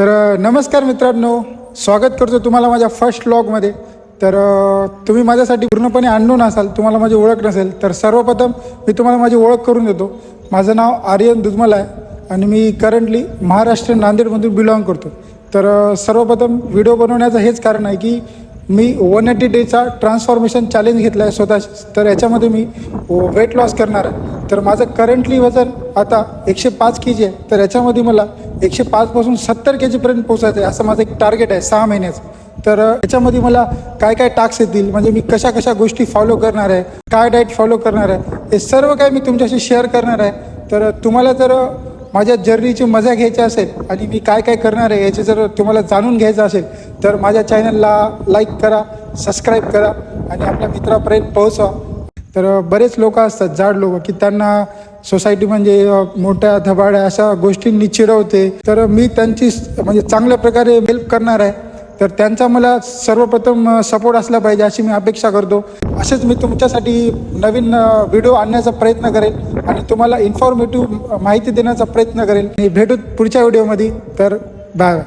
नमस्कार मित्रांनो, स्वागत करतो तुम्हाला माझ्या फर्स्ट व्लॉगमध्ये. तुम्ही माझ्यासाठी पूर्णपणे अननोन असाल, तुम्हाला माझी ओळख नसेल, तर सर्वप्रथम मी तुम्हाला माझी ओळख करून देतो. माझं नाव आर्यन दुधमल आहे आणि मी करंटली महाराष्ट्र नांदेडमधून बिलॉंग करतो. सर्वप्रथम व्हिडिओ बनवण्याचं हेच कारण आहे की मी 180 डेचा ट्रान्सफॉर्मेशन चॅलेंज घेतला आहे स्वतः. याच्यामध्ये मी वेट लॉस करणार आहे. माझं करंटली वजन आता 105 kg आहे. याच्यामध्ये मला 105पासून 70 kgपर्यंत पोचायचं आहे, असं माझं एक टार्गेट आहे 6 महिन्याचं. याच्यामध्ये मला काय काय टास्क येतील, म्हणजे मी कशा कशा गोष्टी फॉलो करणार आहे, काय डाएट फॉलो करणार आहे, हे सर्व काही मी तुमच्याशी शेअर करणार आहे. तुम्हाला जर माझ्या जर्नीची मजा घ्यायची असेल आणि मी काय काय करणार आहे याचे जर तुम्हाला जाणून घ्यायचं असेल तर माझ्या चॅनलला लाईक करा, सबस्क्राईब करा आणि आपल्या मित्रापर्यंत पोहोचवा. बरेच लोक असतात, जाड लोक, की त्यांना सोसायटी म्हणजे मोठ्या धबाड्या अशा गोष्टींनी चिडवते. मी त्यांची म्हणजे चांगल्या प्रकारे हेल्प करणार आहे. त्यांचा मला सर्वप्रथम सपोर्ट असला पाहिजे अशी मी अपेक्षा करतो. असेच मी तुमच्यासाठी नवीन व्हिडिओ आणण्याचा प्रयत्न करेन आणि तुम्हाला इन्फॉर्मेटिव्ह माहिती देण्याचा प्रयत्न करेन. भेटू पुढच्या व्हिडिओमध्ये. बाय.